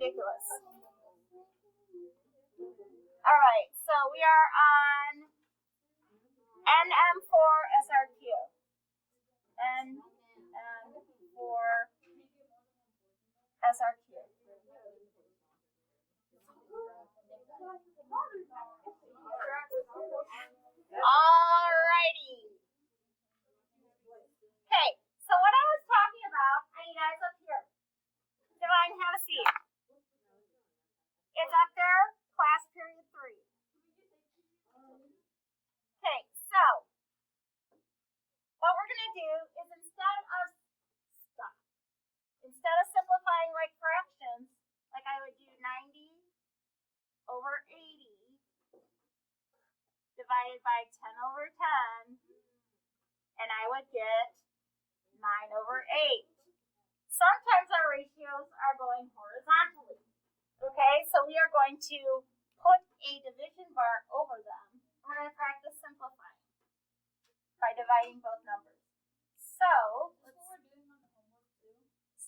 ridiculous. All right, so we are on NM4SRQ. NM4SRQ. Alrighty. Okay, so what I was talking about, and you guys up here, Divine, have a seat. It's up there, class period 3. Okay, so what we're going to do is instead of simplifying like fractions, like I would do 90 over 80 divided by 10 over 10, and I would get 9 over 8. Sometimes our ratios are going horizontally. Okay, so we are going to put a division bar over them. We're going to practice simplifying by dividing both numbers. So,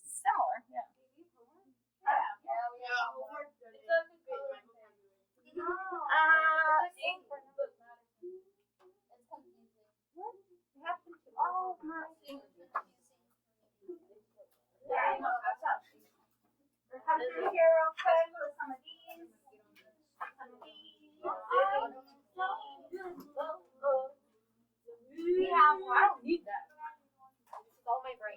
similar, yeah. We're coming through here real quick with some of these. We have, I don't need that. It's all my brain.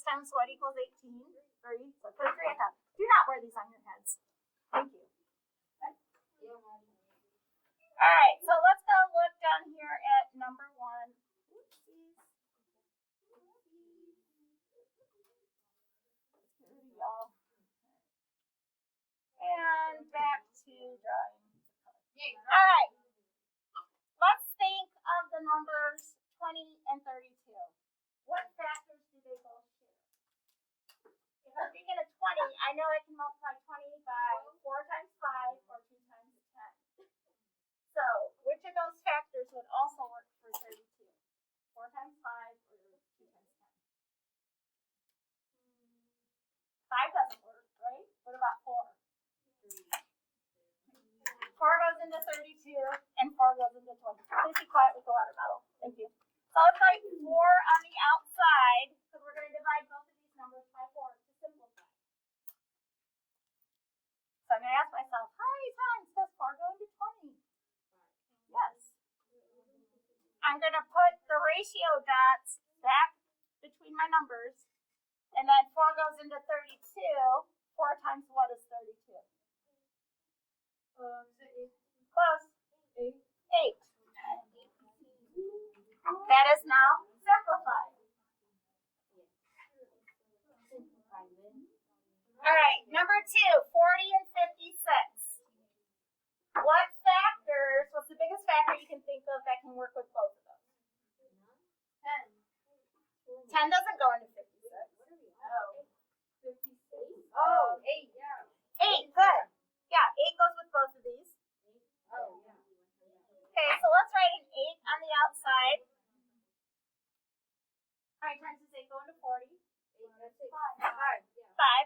Times what equals 18? 3. So put a 3 at that. Do not wear these on your heads. Thank you. Alright, so let's go look down here at number 1. And back to drawing. Alright. Let's think of the numbers 20 and 32. What factors do they both share? If I'm thinking of 20, I know I can multiply 20 by 4 times 5 or 2 times 10. So, which of those factors would also work for 32? 4 times 5 or 2 times 10? 5 doesn't work, right? What about 4? 4 goes into 32 and 4 goes into 20. Please be quiet with the water bottle. Thank you. So let's write 4 on the outside, because we're going to divide both of these numbers by 4 to simplify. So I'm going to ask myself, how many times does 4 go into 20? Yes. I'm going to put the ratio dots back between my numbers, and then 4 goes into 32. 4 times what is 32? Close. 8. That is now simplified. All right, number 2, 40 and 56. What factors, what's the biggest factor you can think of that can work with both of those? 10. 10 doesn't go into 56. Oh, 8, yeah. 8, good. Yeah, 8 goes with both of these. Okay, so let's write an 8 on the outside. How many times does 8 go into 40? 5. 5,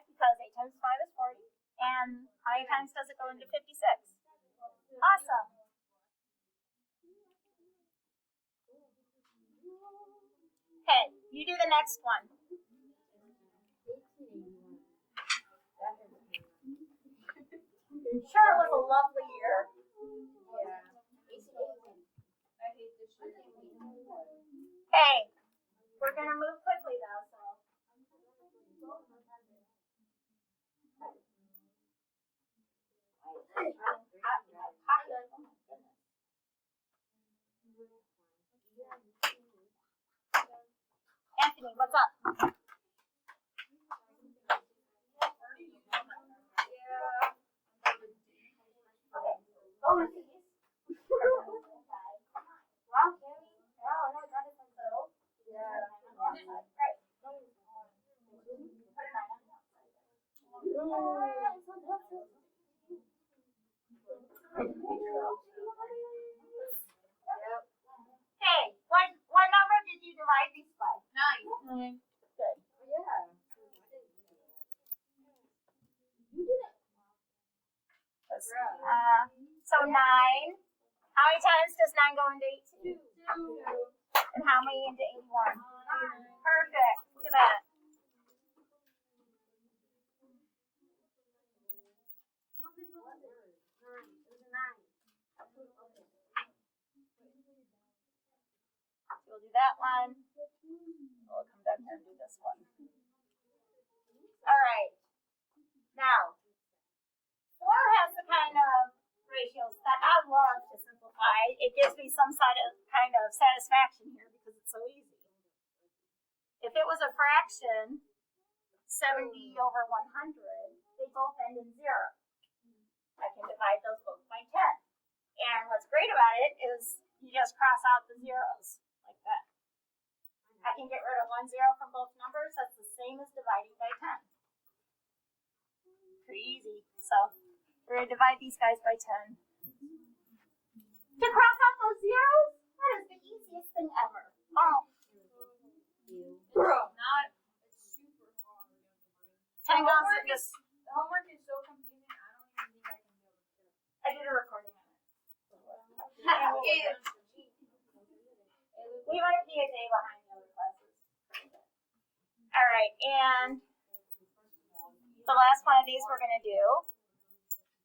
because 8 times 5 is 40. And how many times does it go into 56? 4. Awesome. Okay, you do the next one. Sure, it was a lovely year. Hey, we're gonna move quickly though, so. Anthony, what's up? Hey, what number did you divide these by? 9. Good. So 9. How many times does 9 go into 18? 2. And how many into 81? 9. Perfect. Look at that. So we'll do that one. We'll come down here and do this one. All right. Now, 4 has the kind of ratios that I love to simplify. It gives me some kind of satisfaction here because it's so easy. If it was a fraction, 70 over 100, they both end in 0. I can divide those both by 10. And what's great about it is you just cross out the zeros like that. I can get rid of 1 0 from both numbers. That's the same as dividing by 10. Pretty easy. So we're going to divide these guys by 10. To cross out those zeros, that is the easiest thing ever. Oh. It's super hard. 10 goes in this. The homework is so confusing, I don't even think I can be able to do it. I did a recording on it. We might be a day behind the other classes. All right, and the last one of these we're going to do,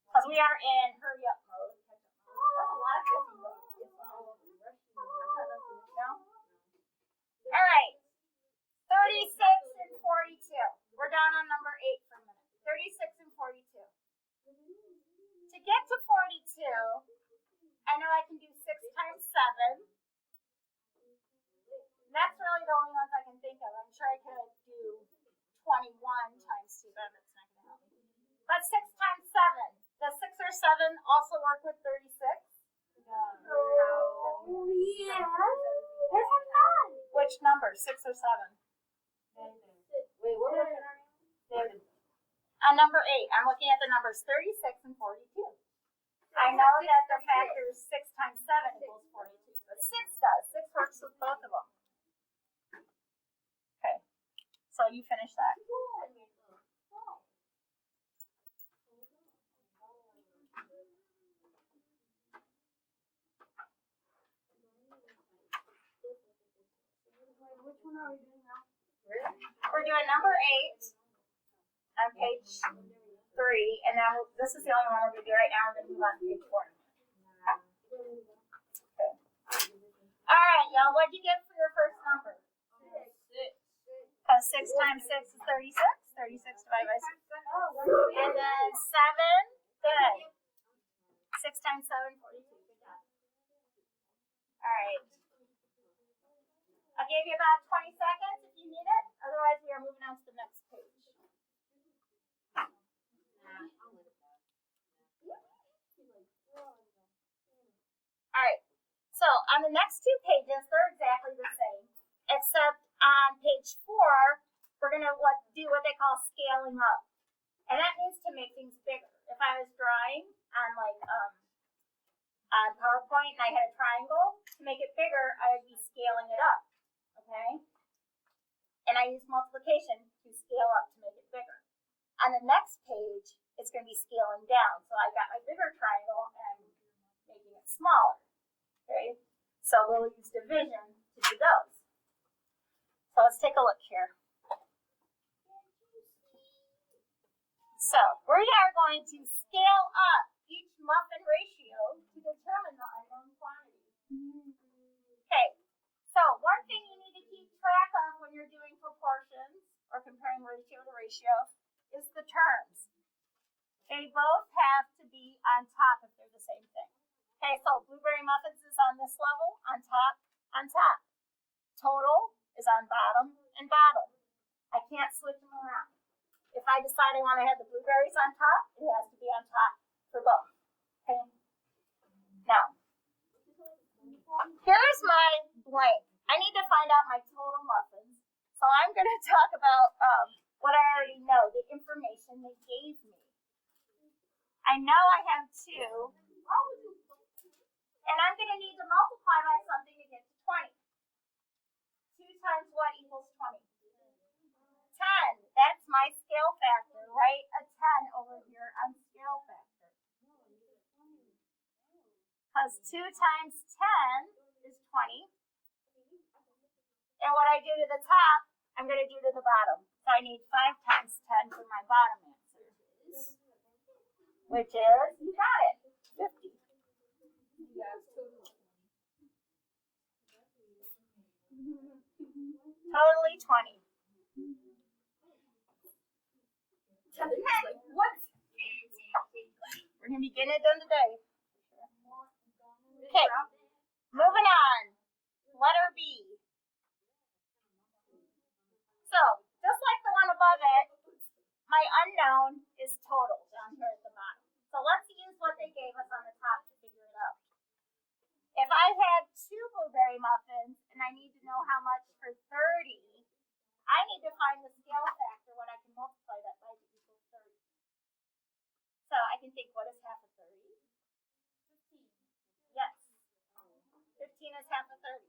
because we are in hurry up mode. That's a lot of 50. All right, 36 and 42. We're down on number 8 for a minute. 36 and 42. To get to 42, I know I can do 6 times 7. That's really the only ones I can think of. I'm sure I could do 21 times 2, but it's not going to help me. But 6 times 7. Does 6 or 7 also work with 36? No. Yeah. There's a fun. Which number? 6 or 7? Wait, what was it? On number 8, I'm looking at the numbers 36 and 42. I know that the factor 6 times 7 equals 42, but 6 does. 6 works with both of them. Okay, so you finish that. Which one are we doing now? We're doing number 8 on page 3, and now this is the only one we're going to do right now. We're going to move on to page 4. Okay. All right, y'all, what'd you get for your first number? 6. 6 times 6 is 36. 36 divided by 6. And then 7. Good. 6 times 7, 42. Good job. All right. I'll give you about 20 seconds if you need it. Otherwise, we are moving on to the next page. All right. So on the next 2 pages, they're exactly the same, except on page 4, we're going to do what they call scaling up. And that means to make things bigger. If I was drawing on on PowerPoint and I had a triangle, to make it bigger, I would be scaling it up. Okay? And I use multiplication to scale up to make it bigger. On the next page, it's going to be scaling down. So I got my bigger triangle and smaller. Okay, so we'll use division to do those. So let's take a look here. So we are going to scale up each muffin ratio to determine the unknown quantity. Okay, so one thing you need to keep track of when you're doing proportions or comparing ratio to ratio is the terms. They both have to be on top if they're the same thing. Okay, so blueberry muffins is on this level, on top, on top. Total is on bottom and bottom. I can't switch them around. If I decide I want to have the blueberries on top, it has to be on top for both. Okay? Now, here's my blank. I need to find out my total muffins. So I'm going to talk about what I already know, the information they gave me. I know I have 2, and I'm going to need to multiply by something to get to 20. 2 times what equals 20? 10. That's my scale factor. Write a 10 over here on scale factor. Because 2 times 10 is 20. And what I do to the top, I'm going to do to the bottom. So I need 5 times 10 for my bottom answer. Which is, you got it, 50. Totally 20. What? We're going to be getting it done today. Okay, moving on. Letter B. So, just like the one above it, my unknown is total down here at the bottom. So let's use what they gave us on the top to figure it out. If I had 2 blueberry muffins and I need to know how much for 30, I need to find the scale factor when I can multiply that by to equal 30. So I can think, what is half of 30? 15. Yes. 15 is half of 30.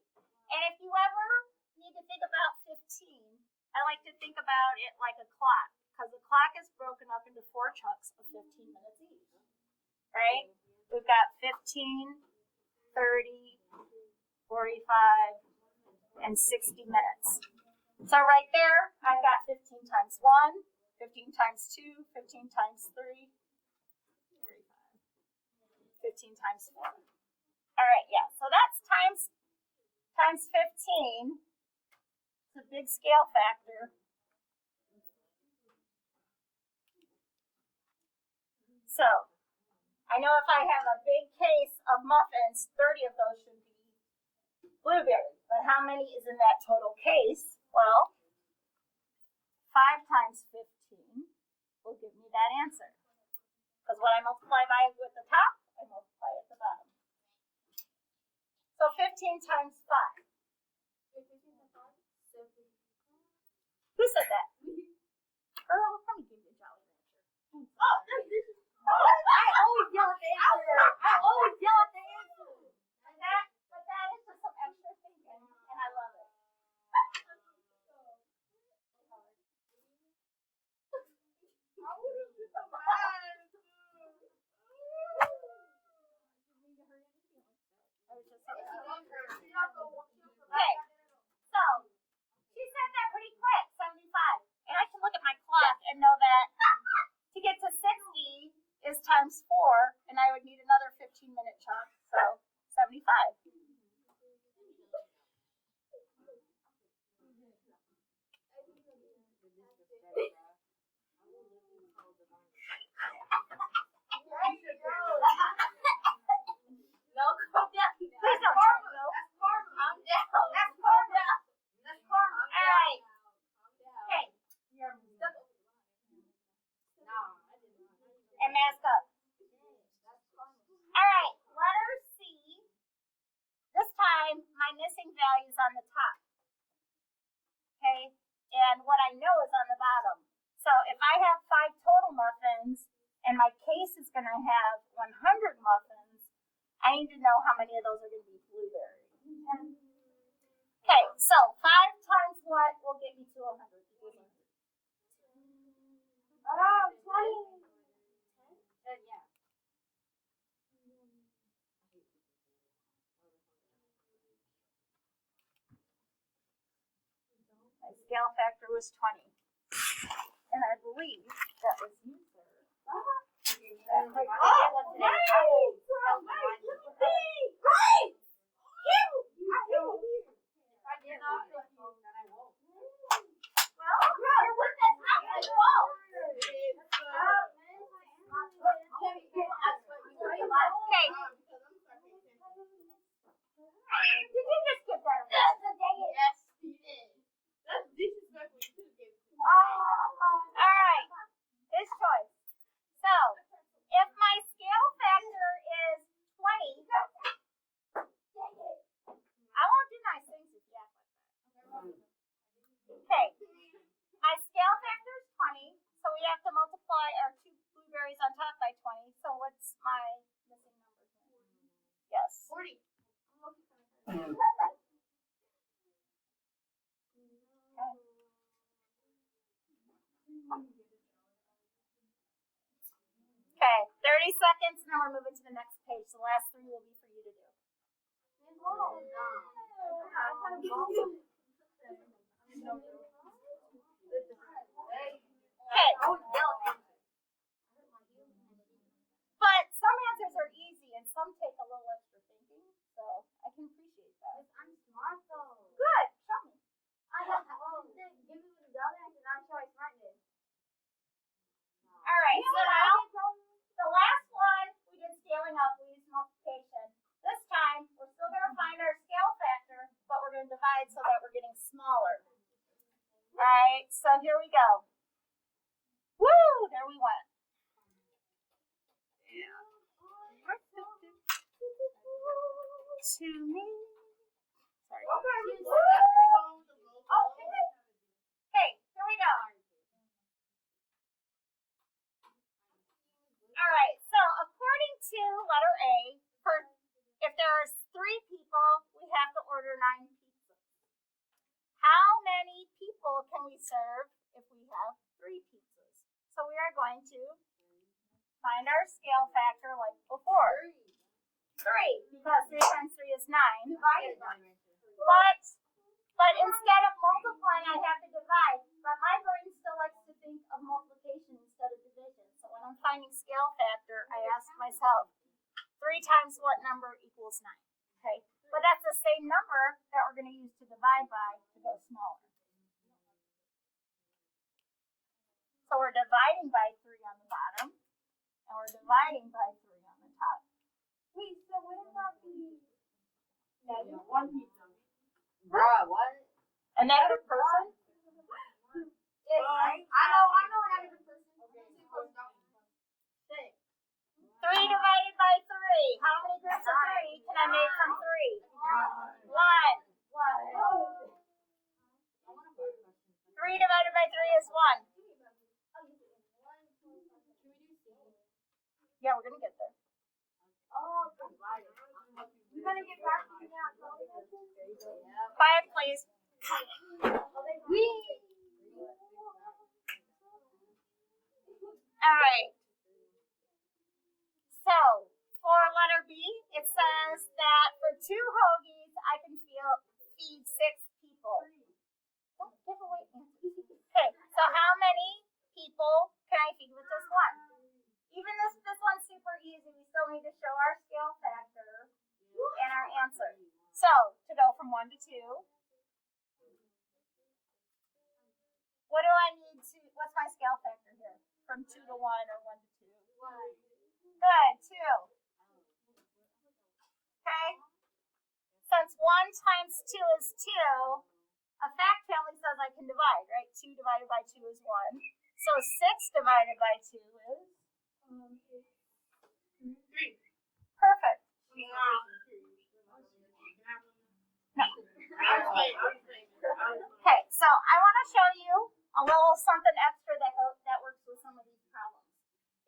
And if you ever need to think about 15, I like to think about it like a clock, because the clock is broken up into 4 chunks of 15 minutes each. Right? We've got 15, 30, 45, and 60 minutes. So right there, I've got 15 times 1, 15 times 2, 15 times 3, 15 times 4. All right, yeah, so that's times 15. It's a big scale factor. So, I know if I have a big case of muffins, 30 of those should be blueberries. But how many is in that total case? Well, 5 times 15 will give me that answer. Because what I multiply by with the top, I multiply at the bottom. So 15 times 5. Who said that? Earl, let me give you a Jolly Rancher. Oh, I always yell at the answer. I always yell at the answer. But that is just some extra thinking, and I love it. Okay, so she said that pretty quick, 75. And I can look at my clock and know that to get to 60 is times 4, and I would need another 15-minute chunk, so 75. No, calm down. Please don't try to go. That's karma. Calm down. That's karma. That's karma. All right. Okay. And mask up. All right. Letter C. This time, my missing value is on the top. Okay. And what I know is on the bottom. So if I have 5 total muffins and my case is going to have 100 muffins, I need to know how many of those are going to be blueberry. Okay, so 5 times what will get me to 100? 20. Yeah. scale factor was 20. And I believe that was you, sir. Did you just get that? Yes, you did. That's disrespectful. You could have given it to me. All right, his choice. So, if my scale factor is 20, I won't do nice things if you act like that. Okay, my scale factor is 20, so we have to multiply our 2 blueberries on top by 20. So, what's my missing number here? Yes. 40. Okay, 30 seconds, and then we're moving to the next page. The last 3 will be for you to do. Okay. But some answers are easy, and some take a little extra thinking, so I can appreciate that. I'm smart though. Good, show me. Give me the dollar and I'm sure I smart this. All right, so now the last one we did scaling up, we used multiplication. This time we're still going to find our scale factor, but we're going to divide so that we're getting smaller. All right, so here we go. Woo! There we went. To me. Sorry. Okay, here we go. All right, so according to letter A, if there are 3 people, we have to order 9 pizzas. How many people can we serve if we have 3 pizzas? So we are going to find our scale factor like before. 3, because 3 times 3 is 9. But instead of multiplying, I have to divide. But my brain still likes to think of multiplication instead of division. So when I'm finding scale factor, I ask myself, 3 times what number equals 9? Okay, but that's the same number that we're going to use to divide by to go smaller. So we're dividing by 3 on the bottom, and we're dividing by 3 on the top. Wait, so what about the Yeah, 1 pizza. Bruh, what? A negative person? Yes, I know another person. Okay. 3 divided by 3. How many groups of 3 can I make from 3? 1. 3 divided by 3 is 1. Yeah, we're going to get there. Oh, you gonna get back to me now? 5, please. All right. So, for letter B, it says that for 2 hoagies, I can feed 6 people. Don't give away answers. Okay, so how many people can I feed with this one? Even this one's super easy, we still need to show our scale factor and our answer. So, to go from 1 to 2, what do I need to, what's my scale factor here? From 2 to 1 or 1 to 2? Good, 2. Okay? Since 1 times 2 is 2, a fact family says I can divide, right? 2 divided by 2 is 1. So 6 divided by 2 is? 3. Perfect. No. Okay, so I want to show you a little something extra that works with some of these problems.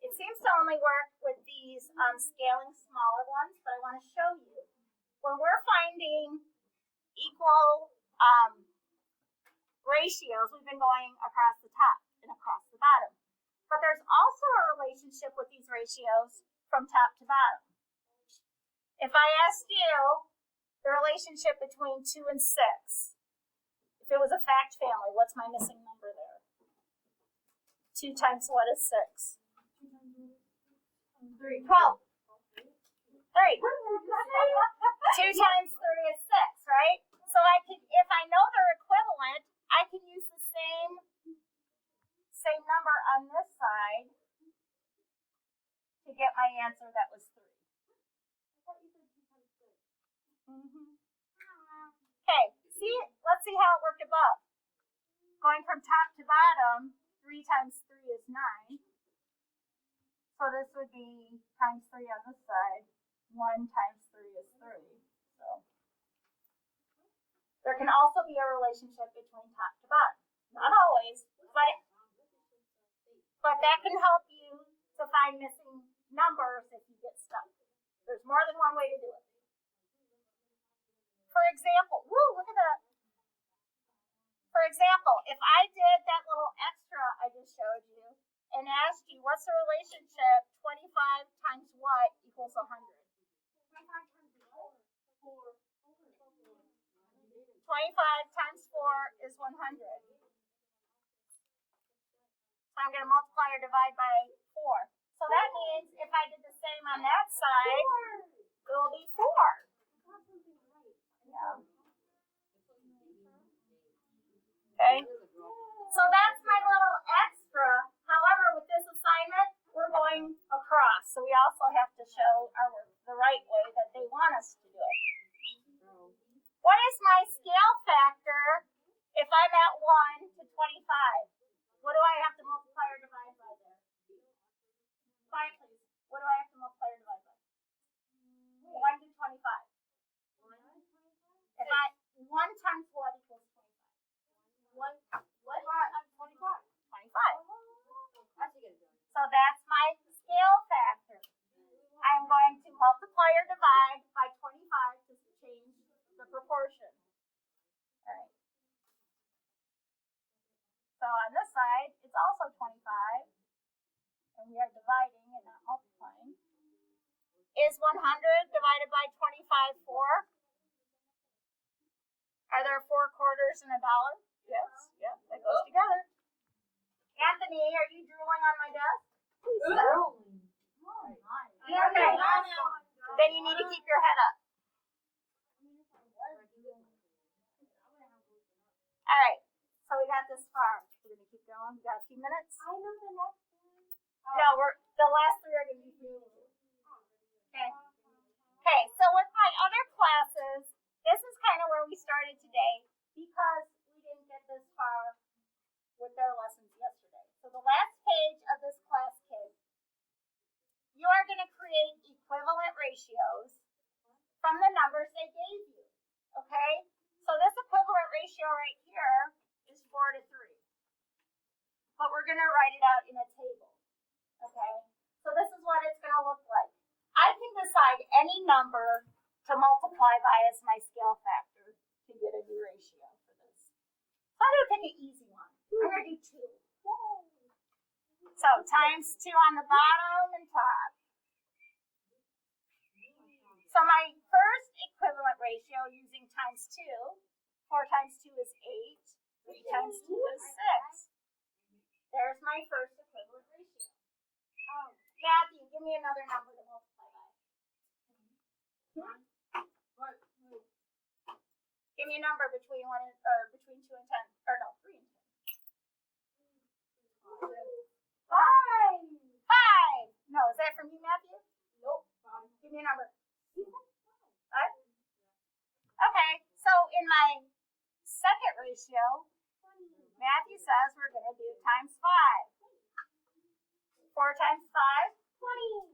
It seems to only work with these scaling smaller ones, but I want to show you. When we're finding equal ratios, we've been going across the top and across the bottom. But there's also a relationship with these ratios from top to bottom. If I asked you the relationship between 2 and 6, if If it was a fact family, what's my missing number there? 2 times what is 6? 3. 12. 3. 2 times 3 is 6, right? So I can, if I know they're equivalent, I can use the same number on this side to get my answer that was 3. Okay, let's see how it worked above. Going from top to bottom, 3 times 3 is 9. So this would be times 3 on this side. 1 times 3 is 3. So there can also be a relationship between top to bottom. Not always, but that can help you to find missing numbers if you get stuck. There's more than one way to do it. For example, look at that. For example, if I did that little extra I just showed you and asked you what's the relationship 25 times what equals 100? 25 times 4 is 100. So I'm going to multiply or divide by 4. So that means if I did the same on that side, it will be 4. Yeah. Okay. So that's my little extra. However, with this assignment, we're going across. So we also have to show our work the right way that they want us to do it. What is my scale factor if I'm at 1 to 25? What do I have to multiply or divide by there? 5, please. What do I have to multiply or divide by? 1 to 25. If 1 times what equals 25? 25. 25. 25. That's a good one. So that's my scale factor. I'm going to multiply or divide by 25 to change the proportion. All right. So on this side, it's also 25, and we are dividing and not multiplying. Is 100 divided by 25 4? Are there 4 quarters and $1? Yes. Yep, that goes together. Anthony, are you drooling on my desk? Okay. Then you need to keep your head up. All right. So we got this far. We're gonna keep going. We got a few minutes. I know the next one. No, the last 3 are gonna be for you. Okay. Okay. So with my other classes, this is kind of where we started today because we didn't get this far with their lessons yesterday. So the last page of this class kit, you are going to create equivalent ratios from the numbers they gave you. Okay? So this equivalent ratio right here is 4 to 3. But we're going to write it out in a table. Okay? So this is what it's going to look like. I can decide any number to multiply by as my scale factor to get a new ratio for this. So I'm going to pick an easy one. I'm going to do 2. Yay. So times 2 on the bottom and top. So my first equivalent ratio using times 2, 4 times 2 is 8, 3 times 2 is 6. There's my first equivalent ratio. Matthew, give me another number to multiply by. Give me a number between 2 and 10, or no, 3 and 10. 5. No, is that from you, Matthew? Nope. Give me a number. 5. Okay, so in my second ratio, Matthew says we're going to do times 5. 4 times 5? 20.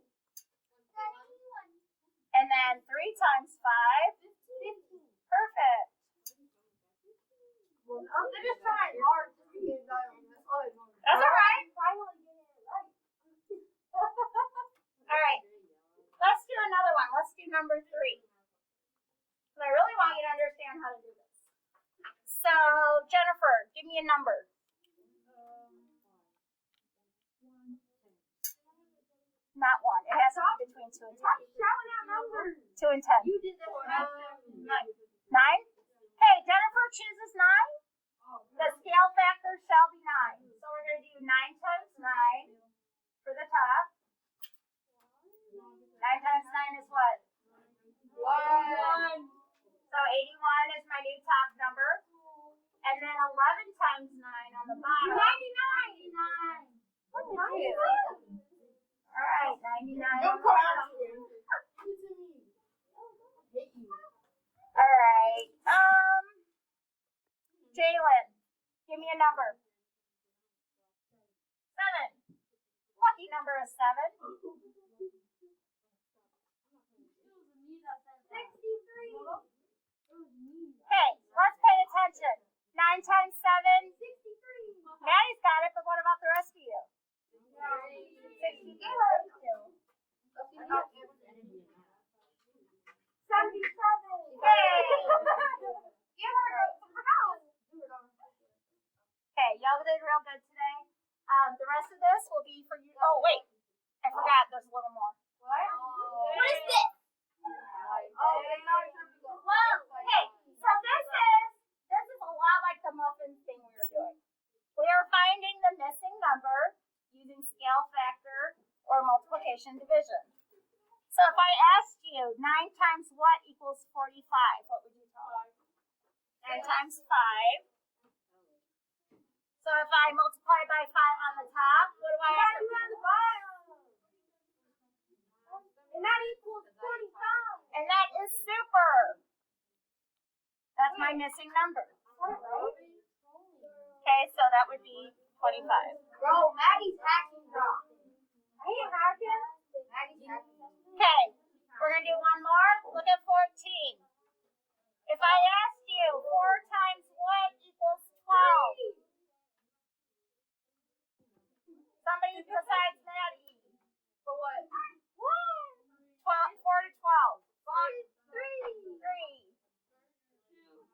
And then 3 times 5? 15. Perfect. They're just trying hard to get that on this other one. That's all right. Finally getting it right. All right. Let's do another one. Let's do number 3. So I really want you to understand how to do this. So, Jennifer, give me a number. Not 1. It has to be between 2 and 10. Shouting out numbers. 2 and 10. You did that one. 9? Hey, Jennifer chooses 9? 11 times 9 on the bottom. 99. Look at you. All right, 99 on Don't the come bottom. out here. Give it to me. Hate you. All right. Jalen, give me a number. 7. Lucky number is 7. 63. Hey, let's pay attention. 9 times 7. 63. Maddie's got it, but what about the rest of you? 62. 77. Yay! Give her the house. Okay, y'all did real good today. The rest of this will be for you. Oh, wait. I forgot. There's a little more. What is this? Oh, it's not a typical. Well, hey, so this is a lot like the muffins thing we were doing. We are finding the missing number using scale factor or multiplication division. So if I asked you 9 times what equals 45, what would you tell me? 9 times 5. So if I multiply by 5 on the top, what do I have to do? And that equals 45. And that is super. That's my missing number. Okay, so that would be 25. Bro, Maddie's hacking, bro. I ain't hacking. Maddie's hacking. Okay, we're going to do one more. Look at 14. If I asked you 4 times what equals 12? Somebody besides Maddie. For what? 4 to 12. 3.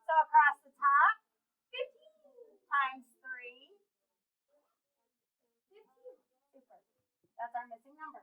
So across the top, 15 times 3. 15. Super. That's our missing number.